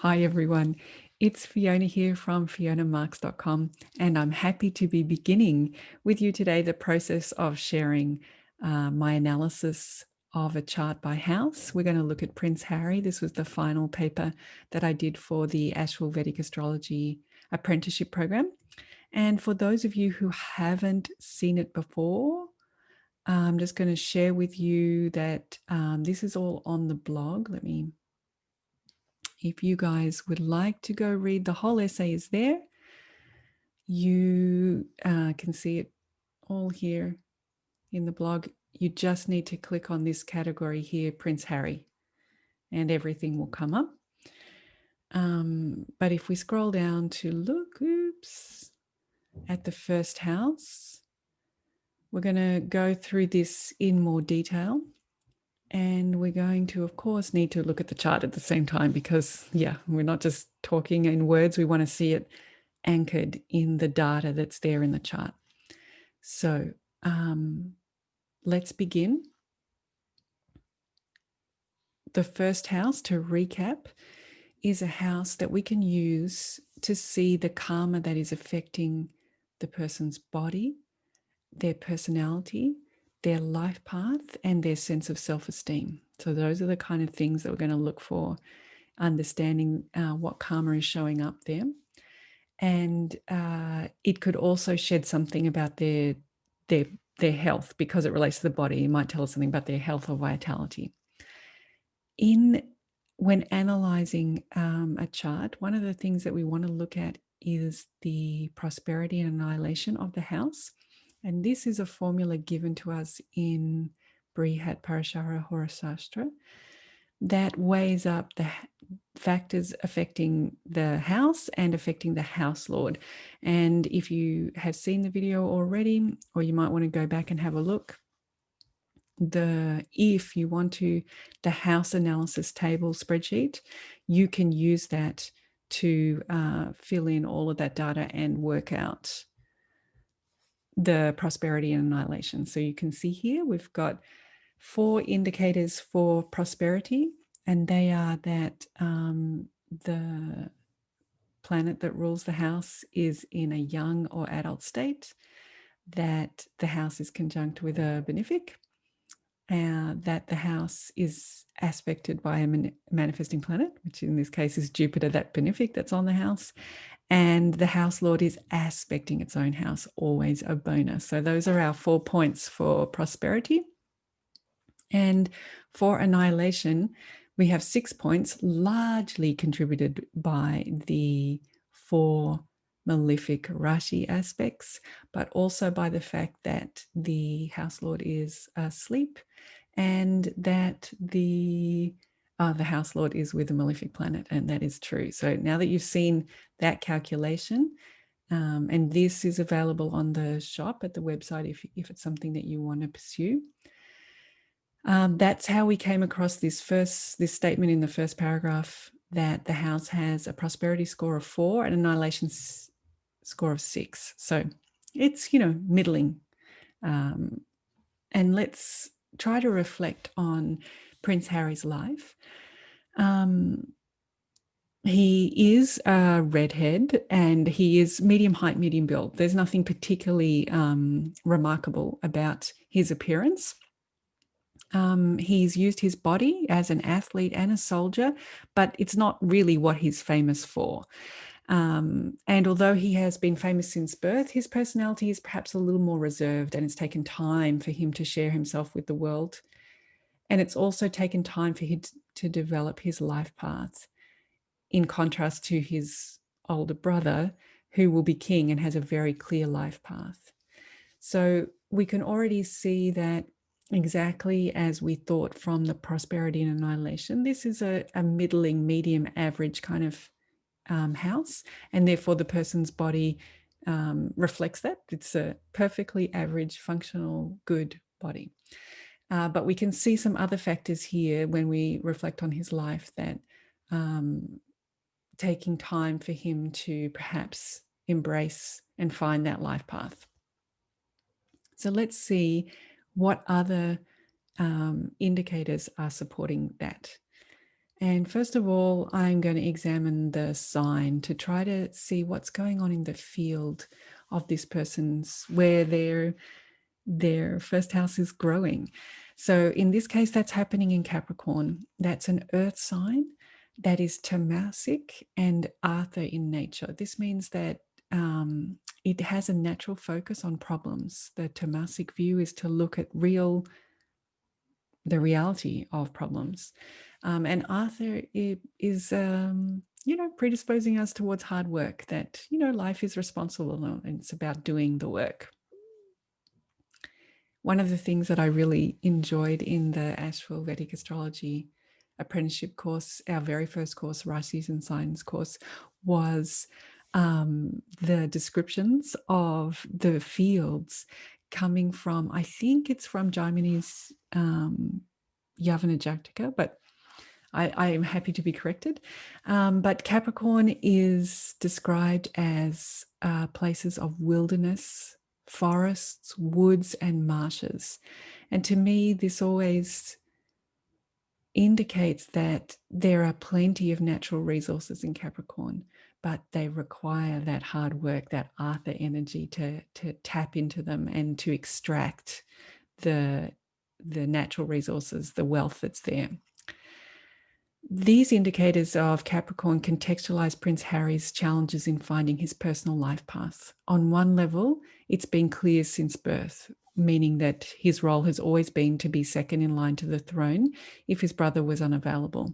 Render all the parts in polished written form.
Hi everyone, it's Fiona here from fionamarks.com, and I'm happy to be beginning with you today the process of sharing my analysis of a chart by house. We're going to look at Prince Harry. This was the final paper that I did for the Asheville Vedic Astrology Apprenticeship Program. And for those of you who haven't seen it before, I'm just going to share with you that this is all on the blog. If you guys would like to go read, the whole essay is there. You can see it all here in the blog. You just need to click on this category here, Prince Harry, and everything will come up. But if we scroll down to look, at the first house, we're going to go through this in more detail. And we're going to, of course, need to look at the chart at the same time because, we're not just talking in words. We want to see it anchored in the data that's there in the chart. So let's begin. The first house, to recap, is a house that we can use to see the karma that is affecting the person's body, their personality, their life path, and their sense of self-esteem. So those are the kind of things that we're going to look for, understanding what karma is showing up there. And it could also shed something about their health because it relates to the body. It might tell us something about their health or vitality. When analyzing a chart, one of the things that we want to look at is the prosperity and annihilation of the house. And this is a formula given to us in Brihat Parashara Horasastra that weighs up the factors affecting the house and affecting the house lord. And if you have seen the video already, or you might want to go back and have a look, if you want to, the house analysis table spreadsheet, you can use that to fill in all of that data and work out the prosperity and annihilation. So you can see here we've got 4 indicators for prosperity, and they are that the planet that rules the house is in a young or adult state, that the house is conjunct with a benefic, that the house is aspected by a manifesting planet, which in this case is Jupiter, that benefic that's on the house, and the house lord is aspecting its own house, always a bonus. So those are our 4 points for prosperity. And for annihilation, we have 6 points, largely contributed by the 4 malefic Rashi aspects, but also by the fact that the house lord is asleep and that the house lord is with a malefic planet, and that is true. So now that you've seen that calculation, and this is available on the shop at the website if it's something that you want to pursue. That's how we came across this statement in the first paragraph, that the house has a prosperity score of 4 and annihilation score of 6. So it's, middling. And let's try to reflect on Prince Harry's life. He is a redhead and he is medium height, medium build. There's nothing particularly remarkable about his appearance. He's used his body as an athlete and a soldier, but it's not really what he's famous for. And although he has been famous since birth, his personality is perhaps a little more reserved, and it's taken time for him to share himself with the world. And it's also taken time for him to develop his life path, in contrast to his older brother, who will be king and has a very clear life path. So we can already see that, exactly as we thought from the prosperity and annihilation, this is a middling, medium, average kind of house, and therefore the person's body reflects that. It's a perfectly average, functional, good body. But we can see some other factors here when we reflect on his life, that taking time for him to perhaps embrace and find that life path. So let's see what other indicators are supporting that. And first of all, I'm going to examine the sign to try to see what's going on in the field of this person's, where their first house is growing. So in this case, that's happening in Capricorn. That's an earth sign that is Tamasic and Arthur in nature. This means that it has a natural focus on problems. The Tamasic view is to look at the reality of problems. And Arthur is, predisposing us towards hard work, that, life is responsible and it's about doing the work. One of the things that I really enjoyed in the Asheville Vedic Astrology apprenticeship course, our very first course, Rices and Signs course, was the descriptions of the fields coming from, I think it's from Jaimini's Yavana Jataka, but I am happy to be corrected. But Capricorn is described as places of wilderness, forests, woods, and marshes. And to me, this always indicates that there are plenty of natural resources in Capricorn, but they require that hard work, that Arthur energy to tap into them and to extract the natural resources, the wealth that's there. These indicators of Capricorn contextualize Prince Harry's challenges in finding his personal life path. On one level, it's been clear since birth, meaning that his role has always been to be second in line to the throne if his brother was unavailable.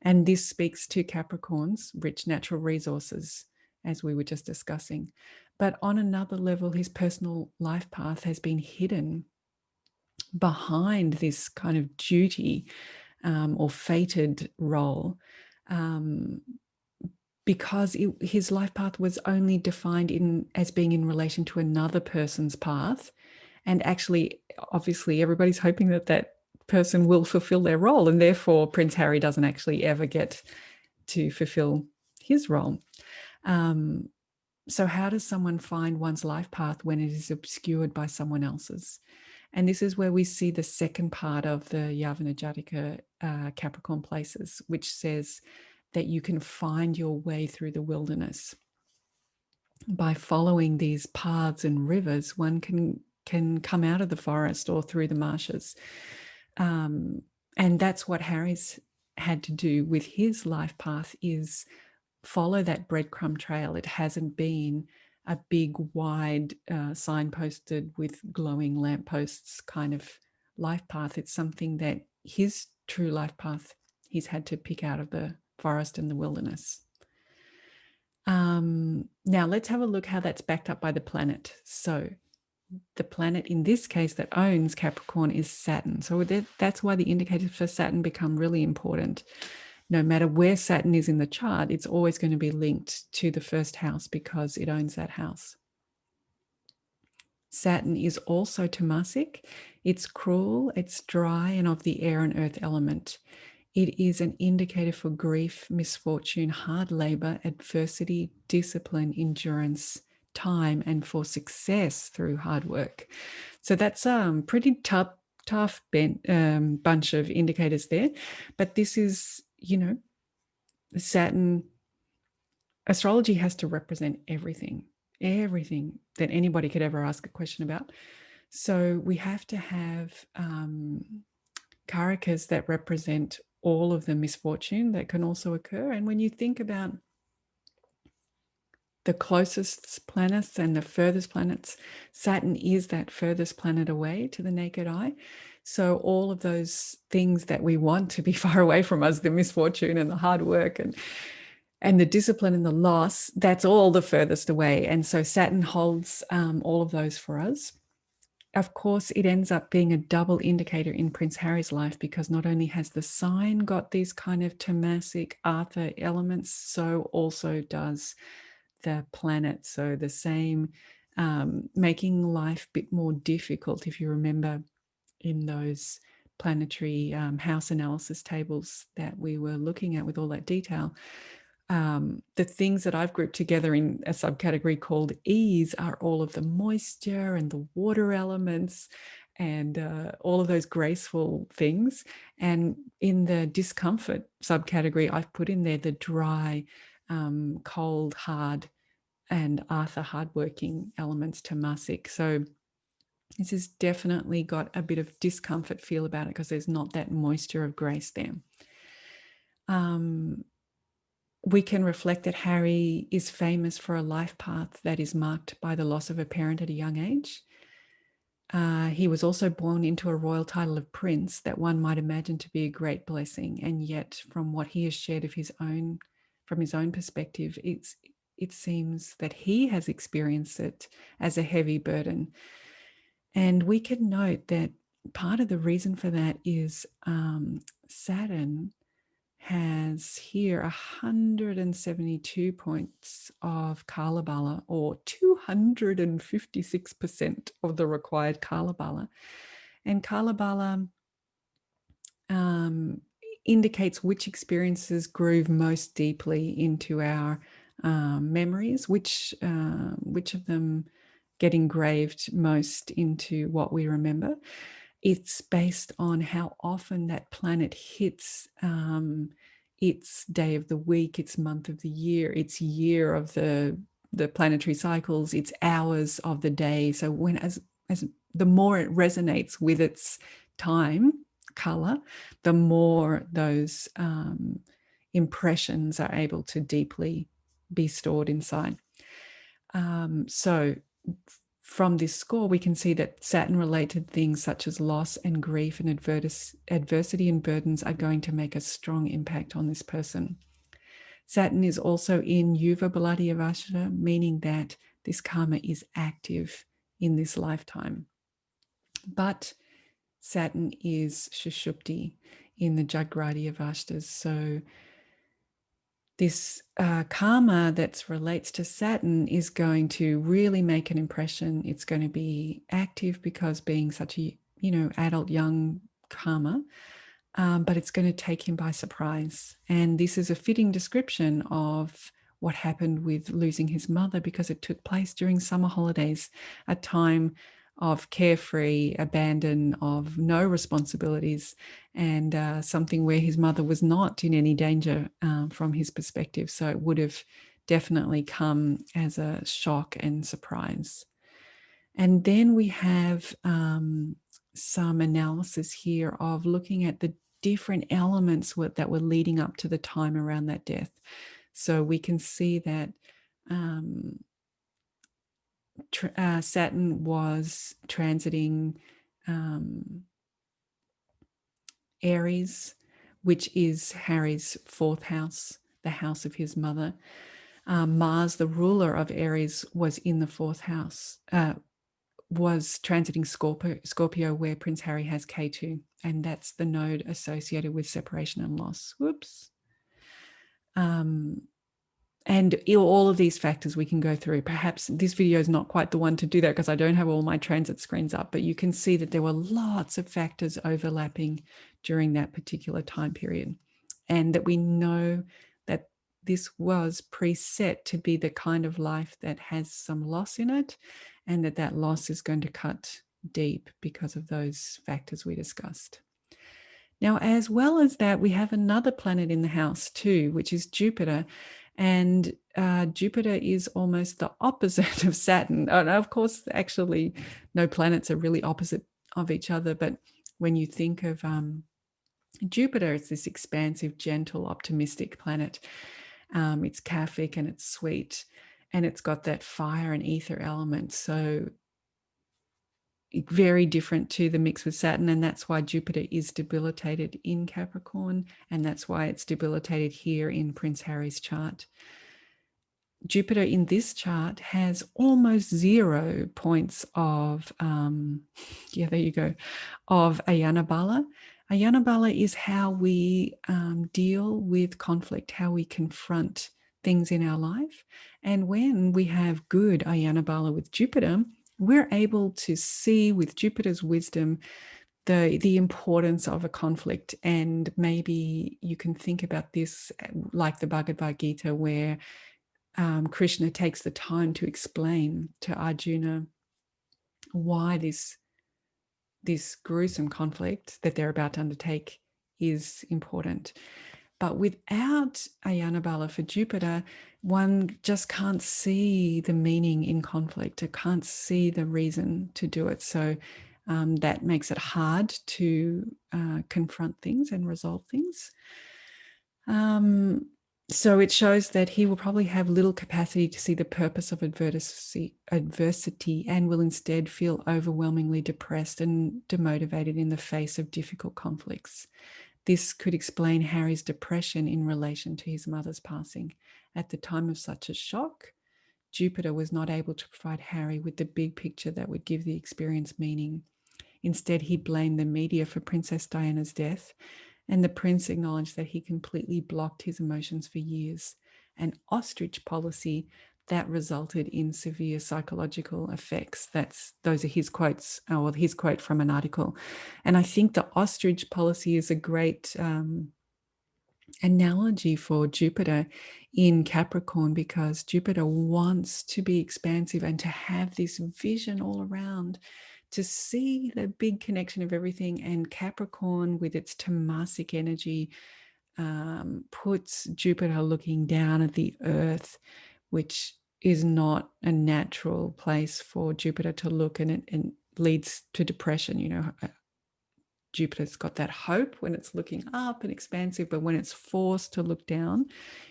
And this speaks to Capricorn's rich natural resources, as we were just discussing. But on another level, his personal life path has been hidden behind this kind of duty or fated role, because his life path was only defined as being in relation to another person's path. And actually, obviously, everybody's hoping that person will fulfill their role, and therefore Prince Harry doesn't actually ever get to fulfill his role. So how does someone find one's life path when it is obscured by someone else's? And this is where we see the second part of the Yavana Jataka Capricorn places, which says that you can find your way through the wilderness. By following these paths and rivers, one can come out of the forest or through the marshes. And that's what Harry's had to do with his life path, is follow that breadcrumb trail. It hasn't been a big, wide, signposted with glowing lampposts kind of life path. It's something that his true life path, he's had to pick out of the forest and the wilderness. Now let's have a look how that's backed up by the planet. So the planet in this case that owns Capricorn is Saturn. So that's why the indicators for Saturn become really important. No matter where Saturn is in the chart, it's always going to be linked to the first house because it owns that house. Saturn is also Tamasic. It's cruel, it's dry, and of the air and earth element. It is an indicator for grief, misfortune, hard labor, adversity, discipline, endurance, time, and for success through hard work. So that's pretty tough bunch of indicators there. But this is, Saturn, astrology has to represent everything that anybody could ever ask a question about. So we have to have karakas that represent all of the misfortune that can also occur. And when you think about the closest planets and the furthest planets, Saturn is that furthest planet away to the naked eye. So all of those things that we want to be far away from us, the misfortune and the hard work and the discipline and the loss, that's all the furthest away. And so Saturn holds all of those for us. Of course, it ends up being a double indicator in Prince Harry's life, because not only has the sign got these kind of Tamasic Arthur elements, so also does the planet. So the same, making life a bit more difficult. If you remember in those planetary house analysis tables that we were looking at with all that detail, the things that I've grouped together in a subcategory called ease are all of the moisture and the water elements. and all of those graceful things. And in the discomfort subcategory, I've put in there the dry, cold, hard, and Arthur hardworking elements to Masik. So this has definitely got a bit of discomfort feel about it because there's not that moisture of grace there. We can reflect that Harry is famous for a life path that is marked by the loss of a parent at a young age. He was also born into a royal title of prince that one might imagine to be a great blessing. And yet, from what he has shared of from his own perspective, it seems that he has experienced it as a heavy burden. And we can note that part of the reason for that is Saturn has here 172 points of Kala Bala, or 256% of the required Kala Bala. And Kala Bala indicates which experiences groove most deeply into our memories, which of them get engraved most into what we remember. It's based on how often that planet hits its day of the week, its month of the year, its year of the planetary cycles, its hours of the day. So when as the more it resonates with its time color, the more those impressions are able to deeply be stored inside. So from this score, we can see that Saturn-related things such as loss and grief and adversity and burdens are going to make a strong impact on this person. Saturn is also in Yuva Baladyavashta, meaning that this karma is active in this lifetime. But Saturn is Shushupti in the Jagradiyavashtas. So this karma that relates to Saturn is going to really make an impression. It's going to be active because being such a, adult young karma, but it's going to take him by surprise. And this is a fitting description of what happened with losing his mother, because it took place during summer holidays, a time of carefree abandon, of no responsibilities, and something where his mother was not in any danger from his perspective. So it would have definitely come as a shock and surprise. And then we have some analysis here of looking at the different elements that were leading up to the time around that death. So we can see that Saturn was transiting Aries, which is Harry's fourth house, the house of his mother. Mars, the ruler of Aries, was in the fourth house, was transiting Scorpio, where Prince Harry has K2, and that's the node associated with separation and loss. Whoops. And all of these factors we can go through. Perhaps this video is not quite the one to do that because I don't have all my transit screens up, but you can see that there were lots of factors overlapping during that particular time period, and that we know that this was preset to be the kind of life that has some loss in it, and that loss is going to cut deep because of those factors we discussed. Now, as well as that, we have another planet in the house too, which is Jupiter. And Jupiter is almost the opposite of Saturn. And of course, actually, no planets are really opposite of each other. But when you think of Jupiter, it's this expansive, gentle, optimistic planet. It's Kaphic and it's sweet, and it's got that fire and ether element. So very different to the mix with Saturn, and that's why Jupiter is debilitated in Capricorn, and that's why it's debilitated here in Prince Harry's chart. Jupiter in this chart has almost 0 points of, there you go, of Ayana Bala. Ayana Bala is how we deal with conflict, how we confront things in our life. And when we have good Ayana Bala with Jupiter, we're able to see with Jupiter's wisdom the importance of a conflict. And maybe you can think about this like the Bhagavad Gita, where Krishna takes the time to explain to Arjuna why this this gruesome conflict that they're about to undertake is important. But without Ayana Bala for Jupiter, one just can't see the meaning in conflict. It can't see the reason to do it. So that makes it hard to confront things and resolve things. So it shows that he will probably have little capacity to see the purpose of adversity and will instead feel overwhelmingly depressed and demotivated in the face of difficult conflicts. This could explain Harry's depression in relation to his mother's passing. At the time of such a shock, Jupiter was not able to provide Harry with the big picture that would give the experience meaning. Instead, he blamed the media for Princess Diana's death, and the prince acknowledged that he completely blocked his emotions for years. An ostrich policy that resulted in severe psychological effects. Those are his quotes, or his quote from an article. And I think the ostrich policy is a great analogy for Jupiter in Capricorn, because Jupiter wants to be expansive and to have this vision all around, to see the big connection of everything. And Capricorn, with its Tamasic energy, puts Jupiter looking down at the earth, which is not a natural place for Jupiter to look, and it leads to depression. You know, Jupiter's got that hope when it's looking up and expansive, but when it's forced to look down,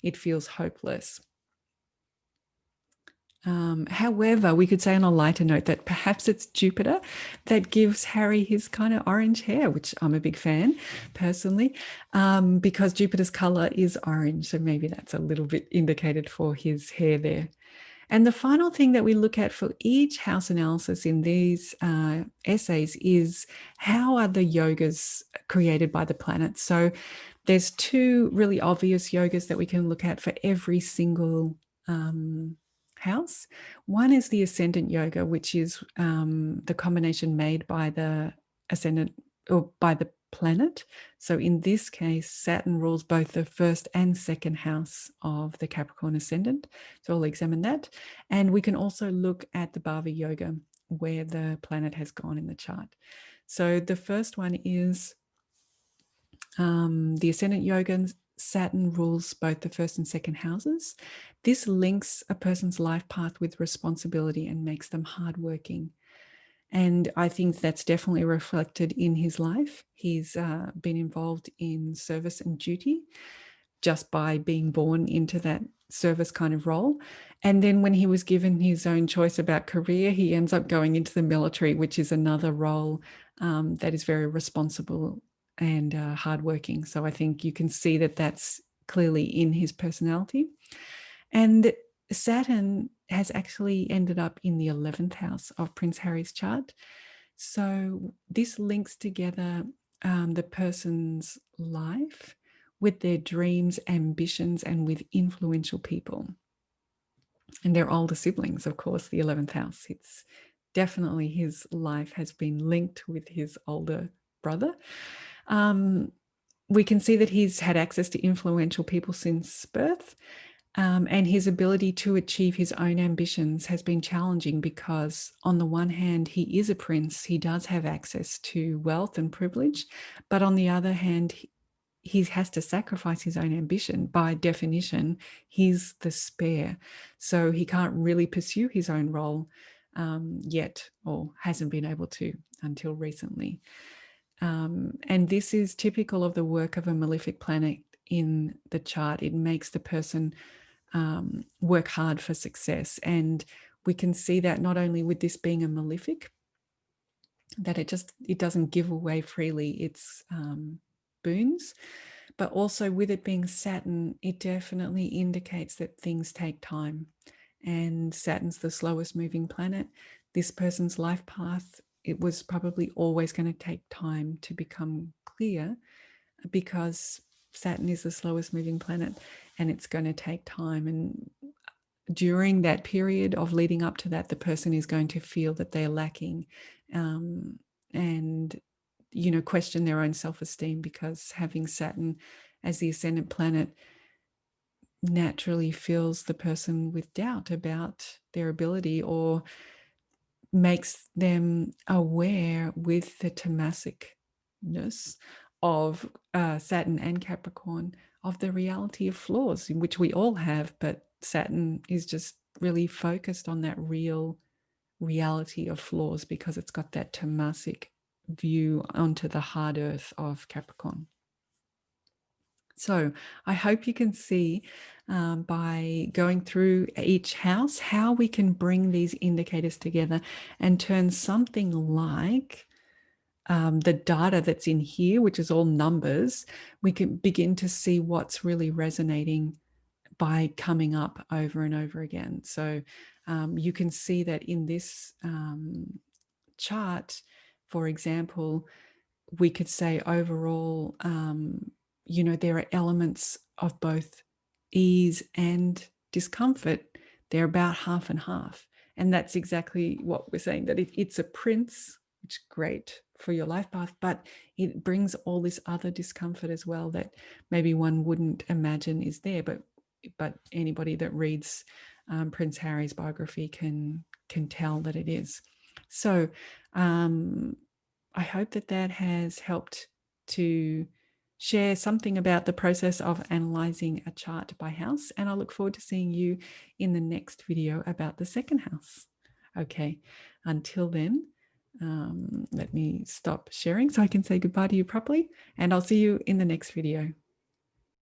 it feels hopeless. However, we could say on a lighter note that perhaps it's Jupiter that gives Harry his kind of orange hair, which I'm a big fan personally, because Jupiter's color is orange. So maybe that's a little bit indicated for his hair there. And the final thing that we look at for each house analysis in these essays is how are the yogas created by the planets. So there's two really obvious yogas that we can look at for every single house. One is the ascendant yoga, which is the combination made by the ascendant or by the planet. So in this case, Saturn rules both the first and second house of the Capricorn ascendant. So we'll examine that. And we can also look at the Bhava yoga, where the planet has gone in the chart. So the first one is the ascendant yoga. Saturn rules both the first and second houses. This links a person's life path with responsibility and makes them hardworking. And I think that's definitely reflected in his life. He's been involved in service and duty just by being born into that service kind of role. And then when he was given his own choice about career, he ends up going into the military, which is another role that is very responsible and hardworking. So I think you can see that that's clearly in his personality. And Saturn has actually ended up in the 11th house of Prince Harry's chart. So this links together the person's life with their dreams, ambitions, and with influential people. And their older siblings, of course, the 11th house. It's definitely his life has been linked with his older brother. We can see that he's had access to influential people since birth. And his ability to achieve his own ambitions has been challenging because, on the one hand, he is a prince. He does have access to wealth and privilege. But on the other hand, he has to sacrifice his own ambition. By definition, he's the spare. So he can't really pursue his own role yet, or hasn't been able to until recently. And this is typical of the work of a malefic planet in the chart. It makes the person work hard for success. And we can see that not only with this being a malefic, that it doesn't give away freely its boons, but also with it being Saturn, it definitely indicates that things take time. And Saturn's the slowest moving planet. This person's life path, it was probably always going to take time to become clear, because Saturn is the slowest moving planet and it's going to take time. And during that period of leading up to that, the person is going to feel that they're lacking and, question their own self-esteem, because having Saturn as the ascendant planet naturally fills the person with doubt about their ability, or makes them aware with the Tamasicness of Saturn and Capricorn of the reality of flaws, in which we all have, but Saturn is just really focused on that real reality of flaws because it's got that Tamasic view onto the hard earth of Capricorn. So I hope you can see by going through each house how we can bring these indicators together and turn something like the data that's in here, which is all numbers, we can begin to see what's really resonating by coming up over and over again. So you can see that in this chart, for example, we could say overall, there are elements of both ease and discomfort. They're about half and half. And that's exactly what we're saying, that it's a prince, which is great for your life path, but it brings all this other discomfort as well that maybe one wouldn't imagine is there. But anybody that reads Prince Harry's biography can tell that it is. So I hope that has helped to share something about the process of analyzing a chart by house. And I look forward to seeing you in the next video about the second house. Okay, until then, let me stop sharing so I can say goodbye to you properly, and I'll see you in the next video.